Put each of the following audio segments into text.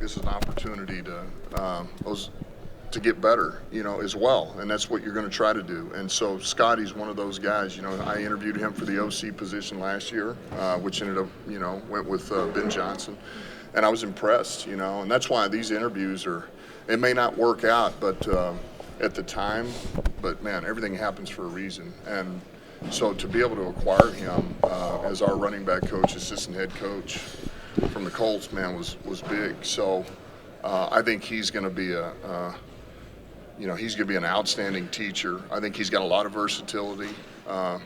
this is an opportunity to get better, as well, and that's what you're going to try to do. And so Scotty's one of those guys. I interviewed him for the OC position last year, which ended up, went with Ben Johnson, and I was impressed, and that's why these interviews it may not work out, but at the time, but man, everything happens for a reason. And so to be able to acquire him as our running back coach, assistant head coach from the Colts, man, was big. So I think he's going to be he's going to be an outstanding teacher. I think he's got a lot of versatility. I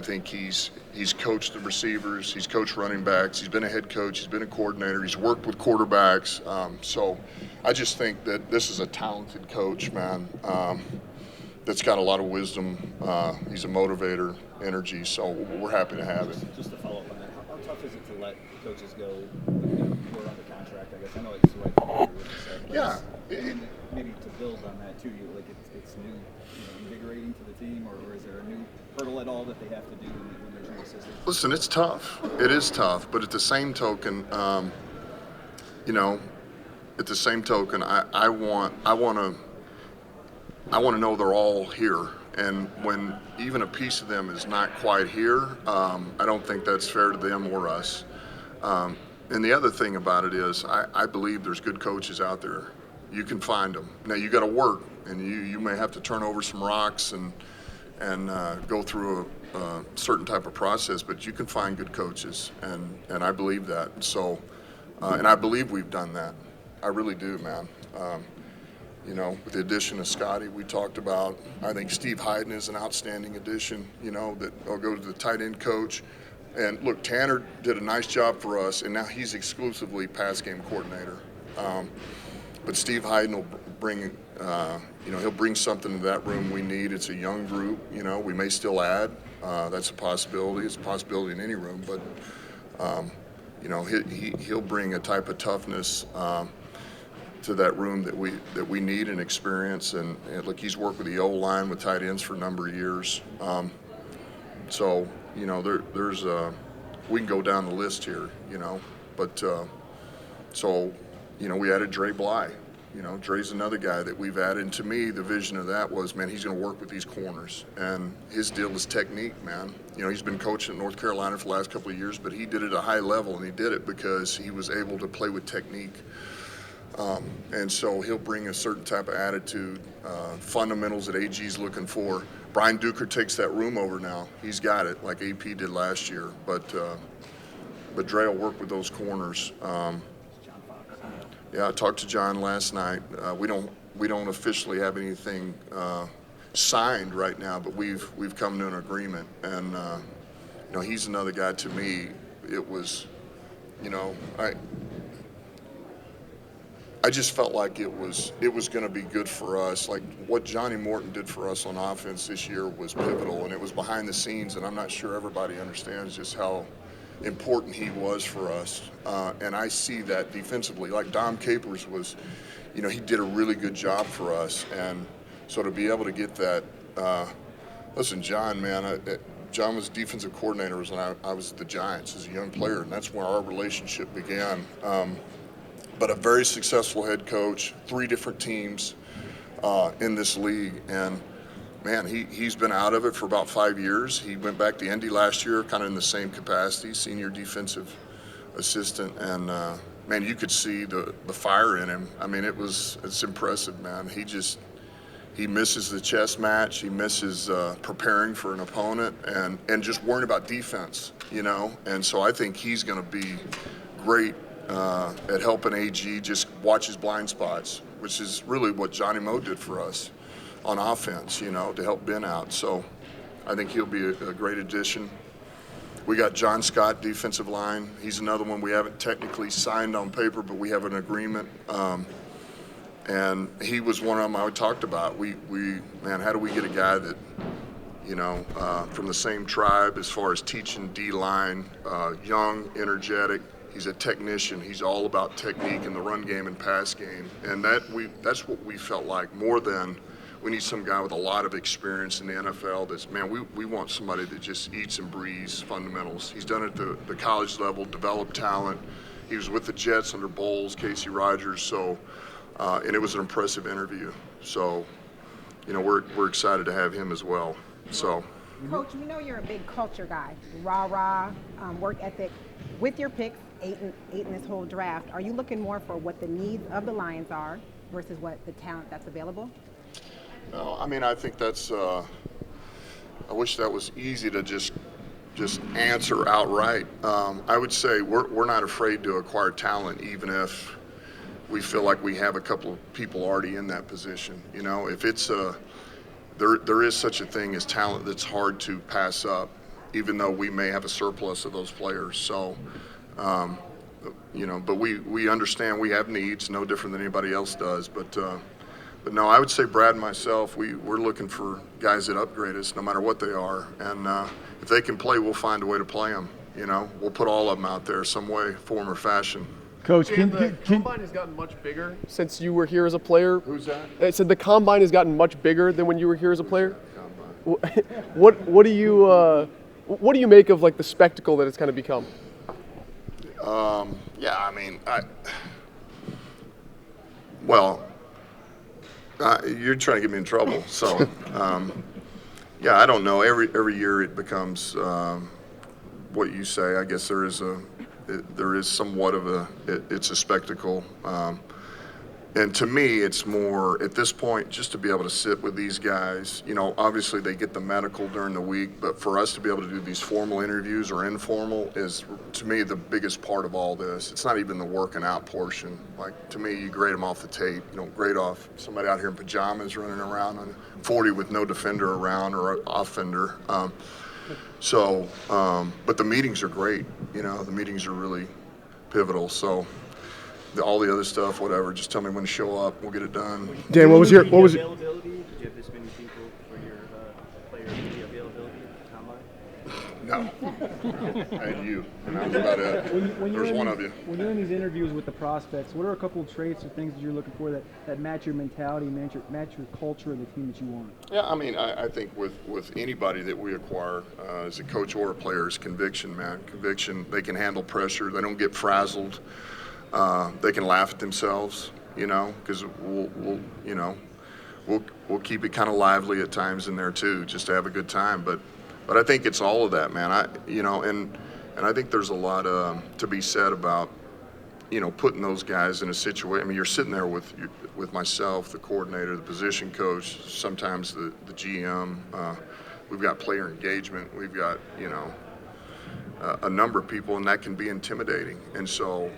think he's coached the receivers, he's coached running backs, he's been a head coach, he's been a coordinator, he's worked with quarterbacks. So I just think that this is a talented coach, man, that's got a lot of wisdom. He's a motivator, energy, so we're happy to have him. Just to follow up on that, how tough is it to let coaches go who are under contract? I guess I know it's the right thing to do, what you said, but Yeah. maybe to build on that too, it's new, invigorating to the team, or is there a new hurdle at all that they have to do when there's new assistants? Listen, it's tough. It is tough, but at the same token, I want to know they're all here. And when even a piece of them is not quite here, I don't think that's fair to them or us. And the other thing about it is, I believe there's good coaches out there. You can find them. Now you got to work, and you may have to turn over some rocks and go through a certain type of process, but you can find good coaches, and I believe that. So, and I believe we've done that. I really do, man. With the addition of Scotty, we talked about, I think Steve Hayden is an outstanding addition, that I'll go to the tight end coach. And look, Tanner did a nice job for us, and now he's exclusively pass game coordinator. But Steve Hayden will bring, he'll bring something to that room we need. It's a young group, we may still add. That's a possibility. It's a possibility in any room, but, he'll bring a type of toughness to that room that we need and experience. And look, he's worked with the O-line with tight ends for a number of years. So, there's we can go down the list here, but we added Dre Bly. Dre's another guy that we've added. And to me, the vision of that was, man, he's going to work with these corners. And his deal is technique, man. He's been coaching at North Carolina for the last couple of years, but he did it at a high level, and he did it because he was able to play with technique. And so he'll bring a certain type of attitude, fundamentals that AG's looking for. Brian Duker takes that room over now. He's got it, like AP did last year. But Dre will work with those corners. Yeah, I talked to John last night. We don't officially have anything signed right now, but we've come to an agreement. And he's another guy. To me, it was, I just felt like it was going to be good for us. Like what Johnny Morton did for us on offense this year was pivotal, and it was behind the scenes, and I'm not sure everybody understands just how important he was for us. And I see that defensively. Like Dom Capers was, he did a really good job for us. And so to be able to get that, listen, John, man, John was defensive coordinator when I was at the Giants as a young player, and that's where our relationship began. But a very successful head coach, 3 different teams in this league. And, man, he's been out of it for about 5 years. He went back to Indy last year kind of in the same capacity, senior defensive assistant. And, man, you could see the fire in him. I mean, it's impressive, man. He misses the chess match. He misses preparing for an opponent and just worrying about defense, And so I think he's going to be great at helping AG just watch his blind spots, which is really what Johnny Moe did for us on offense, to help Ben out. So I think he'll be a great addition. We got John Scott, defensive line. He's another one we haven't technically signed on paper, but we have an agreement. And he was one of them I talked about. Man, how do we get a guy that, from the same tribe as far as teaching D-line, young, energetic. He's a technician. He's all about technique in the run game and pass game. And that's what we felt like more than we need some guy with a lot of experience in the NFL. We want somebody that just eats and breathes fundamentals. He's done it at the college level, developed talent, He was with the Jets under Bowles, Casey Rogers. So, and it was an impressive interview. So, we're excited to have him as well. So. Coach, we know you're a big culture guy, rah-rah, work ethic. With your picks, eight in this whole draft, are you looking more for what the needs of the Lions are versus what the talent that's available? No, I mean, I think that's, I wish that was easy to just answer outright. I would say we're not afraid to acquire talent, even if we feel like we have a couple of people already in that position. If it's there is such a thing as talent that's hard to pass up, even though we may have a surplus of those players. So, but we understand we have needs, no different than anybody else does. But no, I would say Brad and myself, we're looking for guys that upgrade us, no matter what they are. And if they can play, we'll find a way to play them. We'll put all of them out there some way, form, or fashion. Coach, the combine has gotten much bigger since you were here as a player. Who's that? I said the combine has gotten much bigger than when you were here as a player. What do you make of like the spectacle that it's kind of become? Yeah, I mean, you're trying to get me in trouble. So, yeah, I don't know. Every year it becomes what you say. I guess there is somewhat of it's a spectacle. And to me, it's more, at this point, just to be able to sit with these guys. Obviously they get the medical during the week, but for us to be able to do these formal interviews or informal is, to me, the biggest part of all this. It's not even the working out portion. Like, to me, you grade them off the tape. You don't grade off somebody out here in pajamas running around on 40 with no defender around or offender. But the meetings are great. The meetings are really pivotal. So all the other stuff, whatever, just tell me when to show up. We'll get it done. Dan, what was your availability? Did you have this many people for your player availability at the combine? No. And you. And that was about it. There's one of you. When you're in these interviews with the prospects, what are a couple of traits or things that you're looking for that match your mentality, match your culture of the team that you want? Yeah, I mean, I think with anybody that we acquire, as a coach or a player, is conviction, man. Conviction. They can handle pressure. They don't get frazzled. They can laugh at themselves, because we'll keep it kind of lively at times in there too, just to have a good time. But I think it's all of that, man. And I think there's a lot to be said about, putting those guys in a situation. I mean, you're sitting there with myself, the coordinator, the position coach, sometimes the GM. We've got player engagement. We've got, a number of people, and that can be intimidating. And so,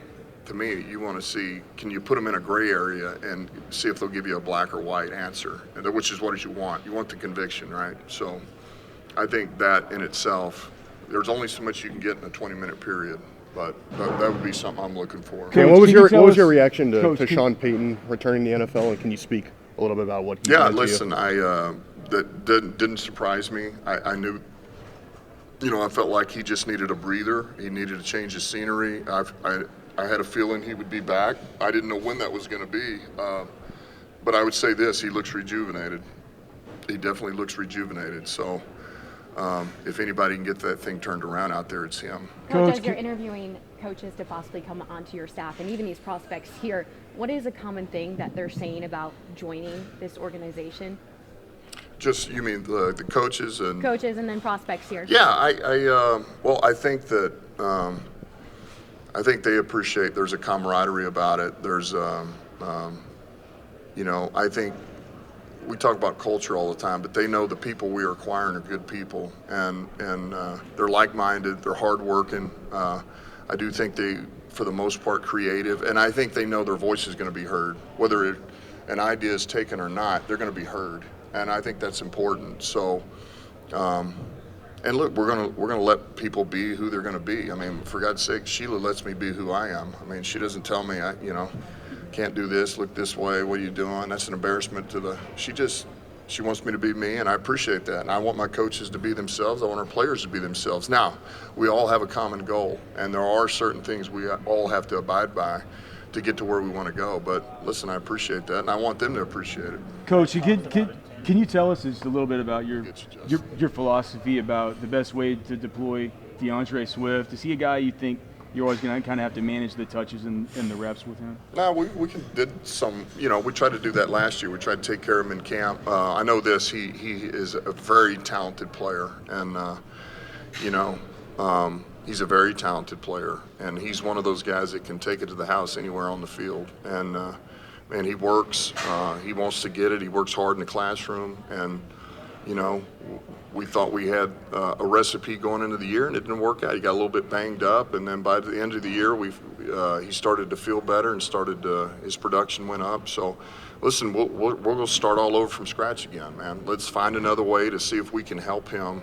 to me, you want to see, can you put them in a gray area and see if they'll give you a black or white answer, which is what you want. You want the conviction, right? So I think that in itself, there's only so much you can get in a 20-minute period, but that would be something I'm looking for. Okay, what was your reaction to Sean Payton returning to the NFL, and can you speak a little bit about what he Yeah, did listen, to you? that didn't surprise me. I knew, I felt like he just needed a breather. He needed to change his scenery. I had a feeling he would be back. I didn't know when that was going to be, but I would say this: he looks rejuvenated. He definitely looks rejuvenated. So, if anybody can get that thing turned around out there, it's him. Coach, as you're interviewing coaches to possibly come onto your staff, and even these prospects here, what is a common thing that they're saying about joining this organization? Just, you mean the coaches and coaches and then prospects here? Yeah, I think that. I think they appreciate there's a camaraderie about it. There's, I think we talk about culture all the time, but they know the people we are acquiring are good people, and they're like-minded, they're hardworking. I do think they, for the most part, creative, and I think they know their voice is going to be heard. Whether an idea is taken or not, they're going to be heard, and I think that's important. So. And look, we're gonna let people be who they're gonna be. I mean, for God's sake, Sheila lets me be who I am. I mean, she doesn't tell me, can't do this, look this way, what are you doing? That's an embarrassment to the. She wants me to be me, and I appreciate that. And I want my coaches to be themselves. I want our players to be themselves. Now, we all have a common goal, and there are certain things we all have to abide by to get to where we want to go. But listen, I appreciate that, and I want them to appreciate it. Coach, can you tell us just a little bit about your philosophy about the best way to deploy DeAndre Swift? Is he a guy you think you're always going to kind of have to manage the touches and the reps with him? No, did some, we tried to do that last year. We tried to take care of him in camp. I know this, he is a very talented player, and, he's a very talented player, and he's one of those guys that can take it to the house anywhere on the field. And, man, he works, he wants to get it, he works hard in the classroom, and, we thought we had a recipe going into the year, and it didn't work out. He got a little bit banged up, and then by the end of the year, he started to feel better and his production went up. So, listen, we're going to start all over from scratch again, man. Let's find another way to see if we can help him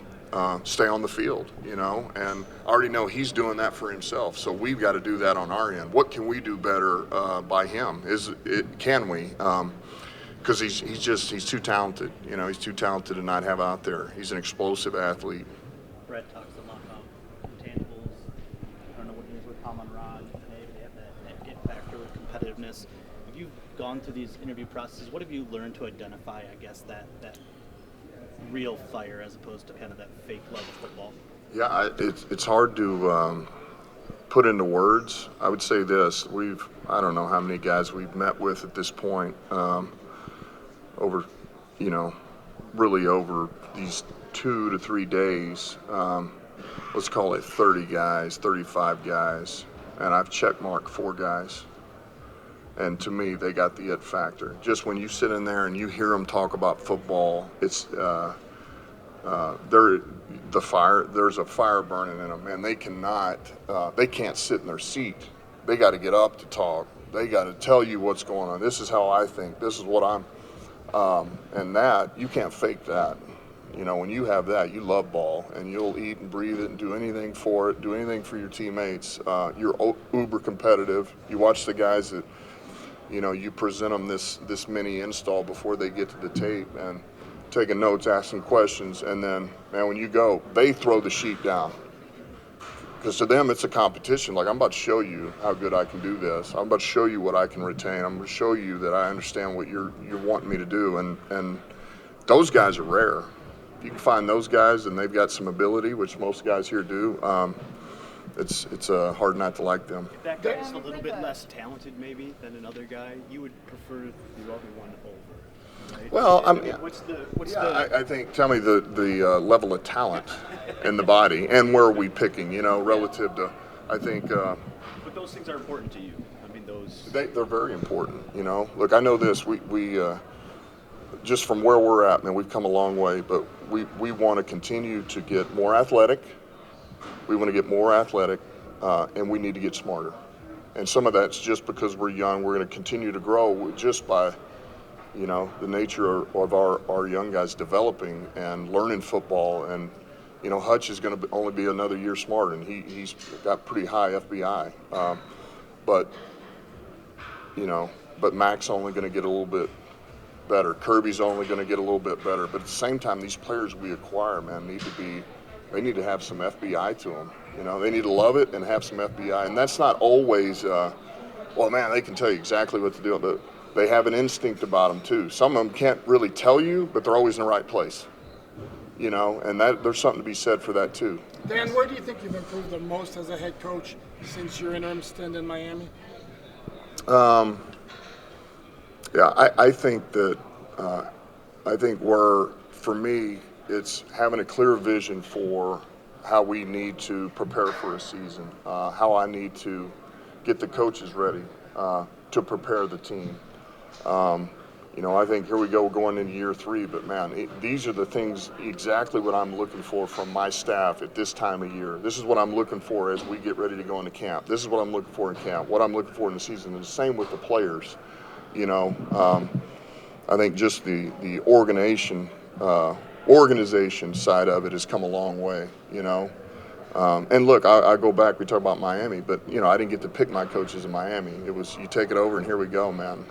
stay on the field, and I already know he's doing that for himself. So we've got to do that on our end. What can we do better by him? Can we? Because he's too talented. He's too talented to not have out there. He's an explosive athlete. Brett talks a lot about intangibles. I don't know what it is with Amon-Ra and they have that it factor with competitiveness. Have you gone through these interview processes? What have you learned to identify, I guess, that real fire as opposed to kind of that fake love of football? Yeah, it's hard to put into words. I would say this: I don't know how many guys we've met with at this point. Over these 2 to 3 days, let's call it 30 guys, 35 guys, and I've checkmarked 4 guys. And to me, they got the it factor. Just when you sit in there and you hear them talk about football, it's there's a fire burning in them, and they can't sit in their seat. They got to get up to talk. They got to tell you what's going on. This is how I think. This is what I'm. And that, you can't fake that. When you have that, you love ball, and you'll eat and breathe it and do anything for it, do anything for your teammates. You're uber competitive. You watch the guys that, you present them this mini install before they get to the tape and taking notes, asking questions, and then, man, when you go, they throw the sheet down. Because to them, it's a competition. Like, I'm about to show you how good I can do this. I'm about to show you what I can retain. I'm going to show you that I understand what you're wanting me to do. And those guys are rare. If you can find those guys and they've got some ability, which most guys here do, it's hard not to like them. If that guy's a little bit less talented maybe than another guy, you would prefer the other one over, right? Well, I think, tell me the level of talent in the body, and where are we picking, relative to, I think. But those things are important to you. I mean, they're very important, Look, I know this, we just from where we're at, man, we've come a long way, but we want to continue to get more athletic. We want to get more athletic, and we need to get smarter. And some of that's just because we're young. We're going to continue to grow just by, the nature of our young guys developing and learning football. And, Hutch is going to only be another year smarter, and he's got pretty high FBI. But Mac's only going to get a little bit better. Kirby's only going to get a little bit better. But at the same time, these players we acquire, man, they need to have some FBI to them. They need to love it and have some FBI. And that's not always, well, man, they can tell you exactly what to do, but they have an instinct about them too. Some of them can't really tell you, but they're always in the right place. And there's something to be said for that too. Dan, where do you think you've improved the most as a head coach since your interim stint in Miami? Yeah, I think that, for me, it's having a clear vision for how we need to prepare for a season, how I need to get the coaches ready to prepare the team. I think here we go going into year 3, but man, these are the things exactly what I'm looking for from my staff at this time of year. This is what I'm looking for as we get ready to go into camp. This is what I'm looking for in camp, what I'm looking for in the season, and the same with the players. I think just the organization side of it has come a long way, And look, I go back, we talk about Miami, but, I didn't get to pick my coaches in Miami. It was, you take it over and here we go, man.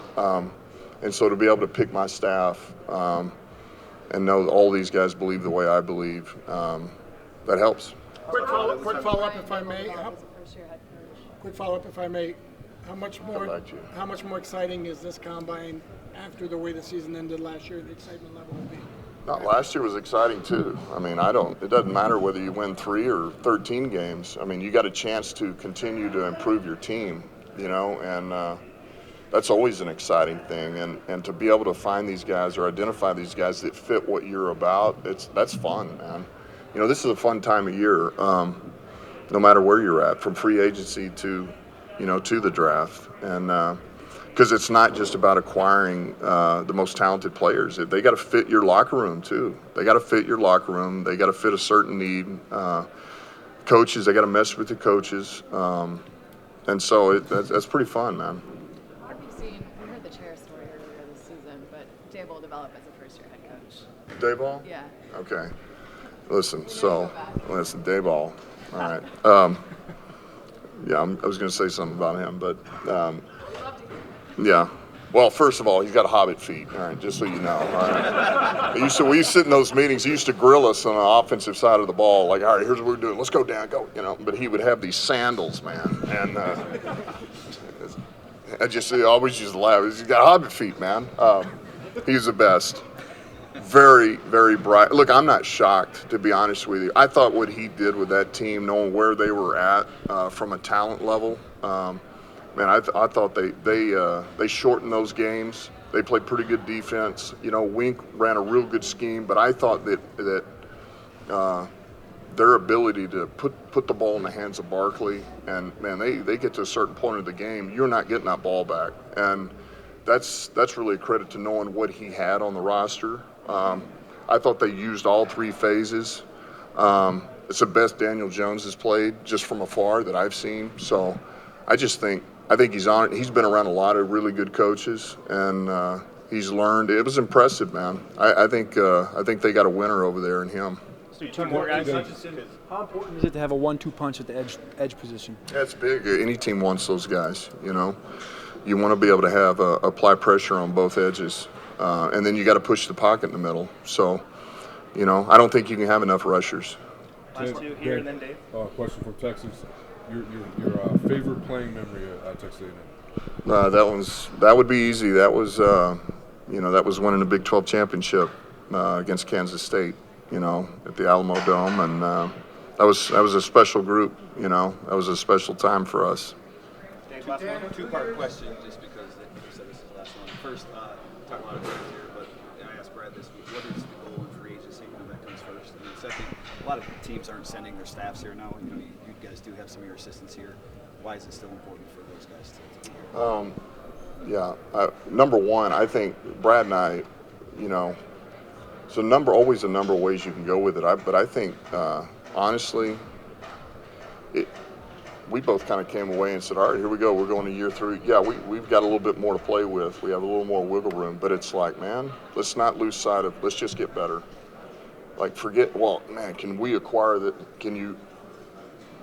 And so to be able to pick my staff and know that all these guys believe the way I believe, that helps. Quick follow-up, if I may. Quick follow-up, if I may. How much more exciting is this combine after the way the season ended last year? The excitement level will be. Not last year was exciting too. I mean, it doesn't matter whether you win 3 or 13 games. I mean, you got a chance to continue to improve your team, and that's always an exciting thing. And to be able to find these guys or identify these guys that fit what you're about, that's fun, man. This is a fun time of year, no matter where you're at, from free agency to the draft. And because it's not just about acquiring the most talented players. They got to fit your locker room too. They got to fit your locker room. They got to fit a certain need. Coaches, they got to mess with the coaches. And so that's pretty fun, man. We heard the chair story earlier this season, but Daboll developed as a first-year head coach. Dayball? Yeah. Okay. Listen, Dayball. All right. Yeah, I was going to say something about him, but yeah. Well, first of all, he's got hobbit feet. All right, just so you know. All right. We used to sit in those meetings. He used to grill us on the offensive side of the ball, like, all right, here's what we're doing. Let's go down, go. But he would have these sandals, man, and I always used to laugh. He's got hobbit feet, man. He's the best. Very, very bright. Look, I'm not shocked, to be honest with you. I thought what he did with that team, knowing where they were at from a talent level, man, I thought they shortened those games. They played pretty good defense. Wink ran a real good scheme, but I thought that their ability to put the ball in the hands of Barkley, and man, they get to a certain point of the game, you're not getting that ball back, and that's really a credit to knowing what he had on the roster. I thought they used all 3 phases. It's the best Daniel Jones has played just from afar that I've seen. So I think he's on it. He's been around a lot of really good coaches, and he's learned. It was impressive, man. I think they got a winner over there in him. Two more guys. How important is it to have a 1-2 punch at the edge position? That's big. Any team wants those guys. You want to be able to have apply pressure on both edges, and then you got to push the pocket in the middle. So, I don't think you can have enough rushers. Last 2 here, and then Dave. Question from Texas. Your favorite playing memory at Texas A&M? That would be easy. That was winning the Big 12 championship against Kansas State. At the Alamo Dome, and that was a special group. That was a special time for us. Dave, last one. 2-part question, just because you said this is the last one. First, talk a lot of things here, but I asked Brad this week, what is the goal in free agency? That comes first. And then second, a lot of teams aren't sending their staffs here now. You guys do have some of your assistants here. Why is it still important for those guys to be here? Number one, I think Brad and I, so always a number of ways you can go with it. But I think, honestly, we both kind of came away and said, all right, here we go. We're going to year 3. Yeah, we've got a little bit more to play with. We have a little more wiggle room. But it's like, man, let's not lose sight of, let's just get better. Like, can we acquire that?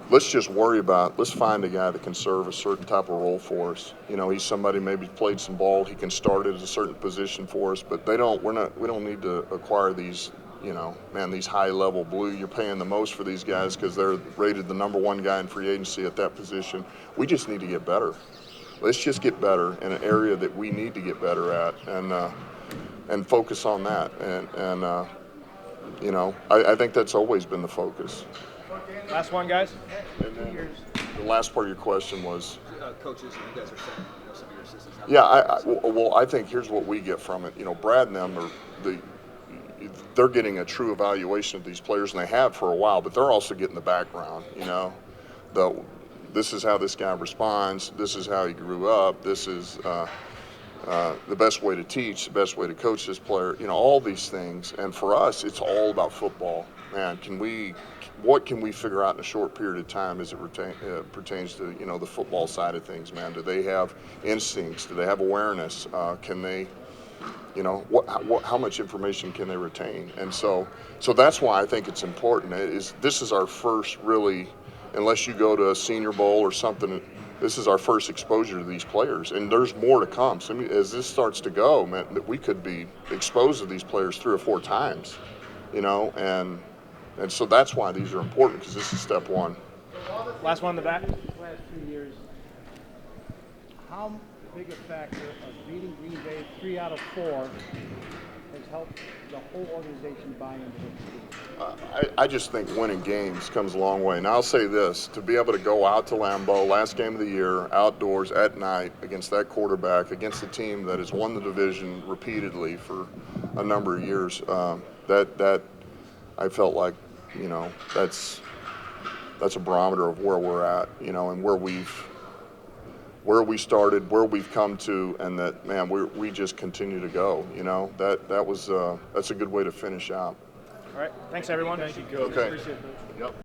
Let's just worry about, let's find a guy that can serve a certain type of role for us. He's somebody maybe played some ball, he can start at a certain position for us, but we don't need to acquire these, these high-level blue. You're paying the most for these guys because they're rated the number 1 guy in free agency at that position. We just need to get better. Let's just get better in an area that we need to get better at, and focus on that. And I think that's always been the focus. Last one, guys. And then the last part of your question was? Coaches, you guys are sending some of your assistants. I think here's what we get from it. Brad and them they're getting a true evaluation of these players, and they have for a while, but they're also getting the background, this is how this guy responds, this is how he grew up, this is the best way to teach, the best way to coach this player, all these things. And for us, it's all about football. Man, what can we figure out in a short period of time as it pertains to, the football side of things, man? Do they have instincts? Do they have awareness? Can they, how much information can they retain? And so that's why I think it's important. This is our first really, unless you go to a Senior Bowl or something, this is our first exposure to these players, and there's more to come. So as this starts to go, man, that we could be exposed to these players 3 or 4 times, and so that's why these are important, because this is step 1. Last one in the back. Last 2 years, how big a factor of beating Green Bay 3 out of 4 has helped the whole organization buy into this team? I just think winning games comes a long way. And I'll say this, to be able to go out to Lambeau, last game of the year, outdoors at night against that quarterback, against a team that has won the division repeatedly for a number of years, that I felt like, that's a barometer of where we're at, and where we started, where we've come to, and that, man, we just continue to go. That's a good way to finish out. All right. Thanks, everyone. Thank you, Okay. Appreciate it, Coach. Yep.